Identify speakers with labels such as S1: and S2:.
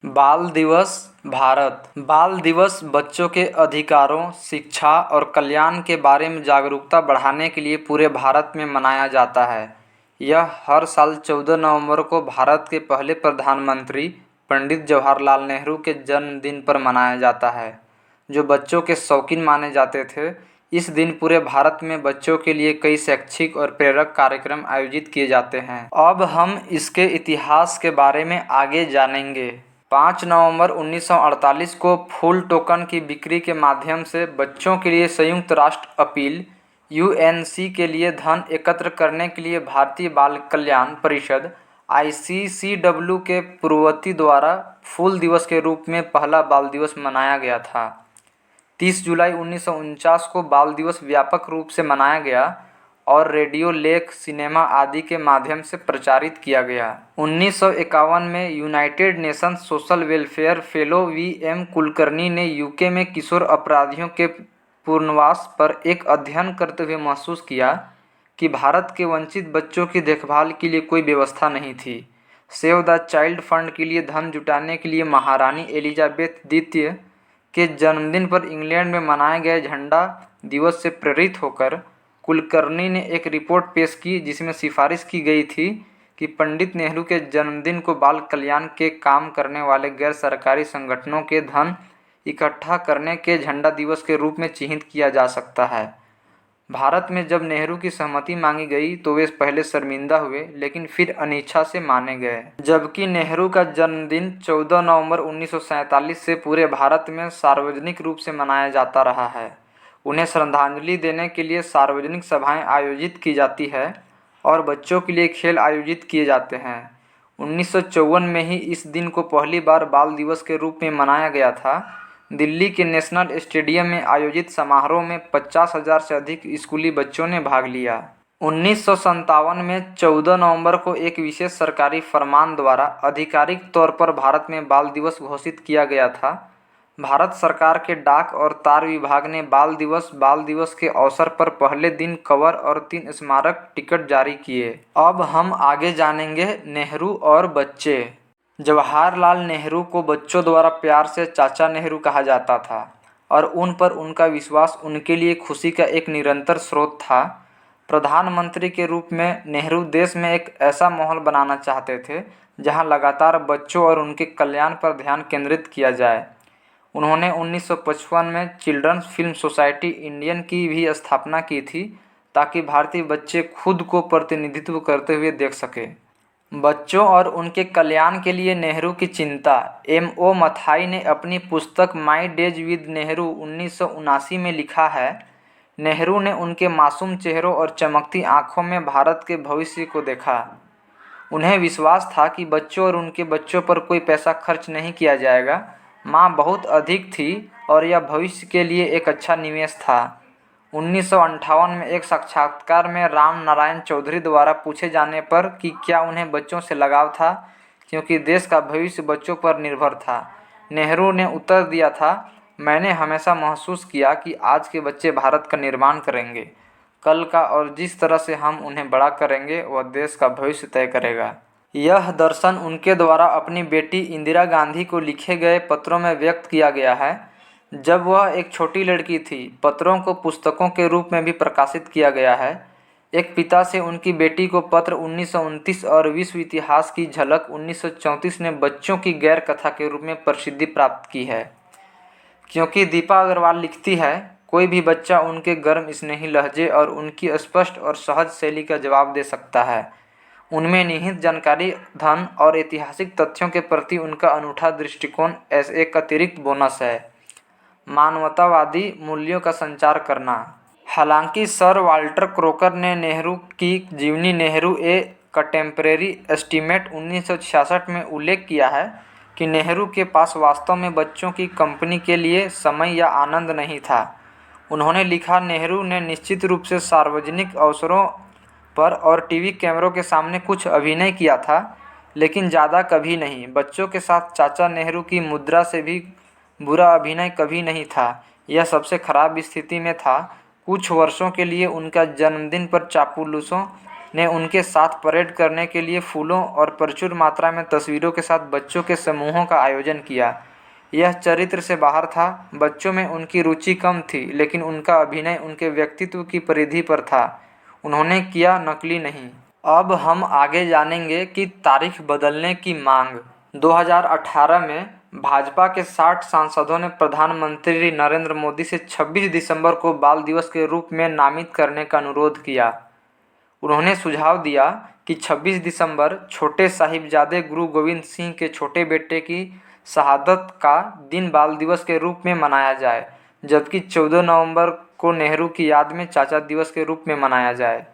S1: बाल दिवस भारत। बाल दिवस बच्चों के अधिकारों, शिक्षा और कल्याण के बारे में जागरूकता बढ़ाने के लिए पूरे भारत में मनाया जाता है। यह हर साल 14 नवंबर को भारत के पहले प्रधानमंत्री पंडित जवाहरलाल नेहरू के जन्मदिन पर मनाया जाता है, जो बच्चों के शौकीन माने जाते थे। इस दिन पूरे भारत में बच्चों के लिए कई शैक्षिक और प्रेरक कार्यक्रम आयोजित किए जाते हैं। अब हम इसके इतिहास के बारे में आगे जानेंगे। 5 नवंबर 1948 को फूल टोकन की बिक्री के माध्यम से बच्चों के लिए संयुक्त राष्ट्र अपील (यूएनसी) के लिए धन एकत्र करने के लिए भारतीय बाल कल्याण परिषद (आईसीसीडब्ल्यू) के पूर्ववर्ती द्वारा फूल दिवस के रूप में पहला बाल दिवस मनाया गया था। 30 जुलाई 1949 को बाल दिवस व्यापक रूप से मनाया गया और रेडियो, लेख, सिनेमा आदि के माध्यम से प्रचारित किया गया। 1951 में United Nations social welfare fellow वी.एम. कुलकर्णी ने यूके में किशोर अपराधियों के पुनर्वास पर एक अध्ययन करते हुए महसूस किया कि भारत के वंचित बच्चों की देखभाल के लिए कोई व्यवस्था नहीं थी। सेव द चाइल्ड फंड के लिए धन जुटाने के लिए महारानी एलिजाबेथ द्वितीय के जन्मदिन पर इंग्लैंड में मनाए गए झंडा दिवस से प्रेरित होकर कुलकर्णी ने एक रिपोर्ट पेश की, जिसमें सिफारिश की गई थी कि पंडित नेहरू के जन्मदिन को बाल कल्याण के काम करने वाले गैर सरकारी संगठनों के धन इकट्ठा करने के झंडा दिवस के रूप में चिन्हित किया जा सकता है। भारत में जब नेहरू की सहमति मांगी गई तो वे पहले शर्मिंदा हुए, लेकिन फिर अनिच्छा से माने गए। जबकि नेहरू का जन्मदिन 14 नवंबर 1947 से पूरे भारत में सार्वजनिक रूप से मनाया जाता रहा है। उन्हें श्रद्धांजलि देने के लिए सार्वजनिक सभाएं आयोजित की जाती है और बच्चों के लिए खेल आयोजित किए जाते हैं। 1954 में ही इस दिन को पहली बार बाल दिवस के रूप में मनाया गया था। दिल्ली के नेशनल स्टेडियम में आयोजित समारोह में 50,000 से अधिक स्कूली बच्चों ने भाग लिया। 1957 में 14 नवंबर को एक विशेष सरकारी फरमान द्वारा आधिकारिक तौर पर भारत में बाल दिवस घोषित किया गया था। भारत सरकार के डाक और तार विभाग ने बाल दिवस के अवसर पर पहले दिन कवर और 3 स्मारक टिकट जारी किए। अब हम आगे जानेंगे नेहरू और बच्चे। जवाहरलाल नेहरू को बच्चों द्वारा प्यार से चाचा नेहरू कहा जाता था और उन पर उनका विश्वास उनके लिए खुशी का एक निरंतर स्रोत था। प्रधानमंत्री के रूप में नेहरू देश में एक ऐसा माहौल बनाना चाहते थे जहां लगातार बच्चों और उनके कल्याण पर ध्यान केंद्रित किया जाए। उन्होंने 1955 में चिल्ड्रंस फिल्म सोसाइटी इंडियन की भी स्थापना की थी, ताकि भारतीय बच्चे खुद को प्रतिनिधित्व करते हुए देख सके। बच्चों और उनके कल्याण के लिए नेहरू की चिंता। M.O. मथाई ने अपनी पुस्तक माई डेज विद नेहरू 1979 में लिखा है, नेहरू ने उनके मासूम चेहरों और चमकती आंखों में भारत के भविष्य को देखा। उन्हें विश्वास था कि बच्चों और उनके बच्चों पर कोई पैसा खर्च नहीं किया जाएगा। माँ बहुत अधिक थी और यह भविष्य के लिए एक अच्छा निवेश था। 1958 में एक साक्षात्कार में राम नारायण चौधरी द्वारा पूछे जाने पर कि क्या उन्हें बच्चों से लगाव था, क्योंकि देश का भविष्य बच्चों पर निर्भर था, नेहरू ने उत्तर दिया था, मैंने हमेशा महसूस किया कि आज के बच्चे भारत का निर्माण करेंगे कल का, और जिस तरह से हम उन्हें बड़ा करेंगे वह देश का भविष्य तय करेगा। यह दर्शन उनके द्वारा अपनी बेटी इंदिरा गांधी को लिखे गए पत्रों में व्यक्त किया गया है, जब वह एक छोटी लड़की थी। पत्रों को पुस्तकों के रूप में भी प्रकाशित किया गया है। एक पिता से उनकी बेटी को पत्र 1929 और विश्व इतिहास की झलक 1934 ने बच्चों की गैर कथा के रूप में प्रसिद्धि प्राप्त की है। क्योंकि दीपा अग्रवाल लिखती है, कोई भी बच्चा उनके गर्म स्नेही लहजे और उनकी स्पष्ट और सहज शैली का जवाब दे सकता है। उनमें निहित जानकारी, धन और ऐतिहासिक तथ्यों के प्रति उनका अनूठा दृष्टिकोण एक अतिरिक्त बोनस है। मानवतावादी मूल्यों का संचार करना। हालांकि सर वाल्टर क्रोकर ने नेहरू की जीवनी नेहरू ए कंटेम्परेरी एस्टीमेट 1966 में उल्लेख किया है कि नेहरू के पास वास्तव में बच्चों की कंपनी के लिए समय या आनंद नहीं था। उन्होंने लिखा, नेहरू ने निश्चित रूप से सार्वजनिक अवसरों पर और टीवी कैमरों के सामने कुछ अभिनय किया था, लेकिन ज़्यादा कभी नहीं। बच्चों के साथ चाचा नेहरू की मुद्रा से भी बुरा अभिनय कभी नहीं था। यह सबसे खराब स्थिति में था। कुछ वर्षों के लिए उनका जन्मदिन पर चापलूसों ने उनके साथ परेड करने के लिए फूलों और प्रचुर मात्रा में तस्वीरों के साथ बच्चों के समूहों का आयोजन किया। यह चरित्र से बाहर था। बच्चों में उनकी रुचि कम थी, लेकिन उनका अभिनय उनके व्यक्तित्व की परिधि पर था। उन्होंने किया, नकली नहीं। अब हम आगे जानेंगे कि तारीख बदलने की मांग। 2018 में भाजपा के 60 सांसदों ने प्रधानमंत्री नरेंद्र मोदी से 26 दिसंबर को बाल दिवस के रूप में नामित करने का अनुरोध किया। उन्होंने सुझाव दिया कि 26 दिसंबर छोटे साहिबजादे गुरु गोविंद सिंह के छोटे बेटे की शहादत का दिन बाल दिवस के रूप में मनाया जाए, जबकि 14 नवंबर को नेहरू की याद में चाचा दिवस के रूप में मनाया जाए।